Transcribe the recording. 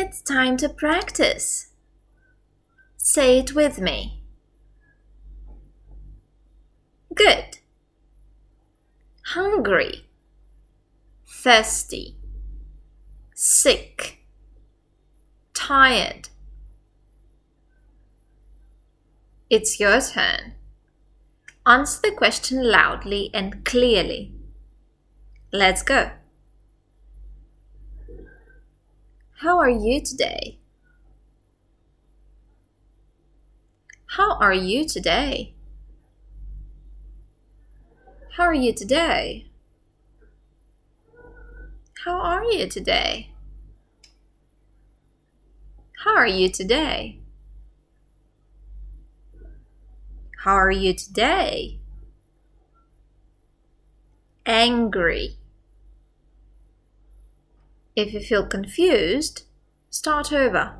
It's time to practice. Say it with me. Good. Hungry, thirsty, sick, tired. It's your turn. Answer the question loudly and clearly. Let's go. How are you today? How are you today? How are you today? How are you today? How are you today? How are you today? Angry. If you feel confused, start over.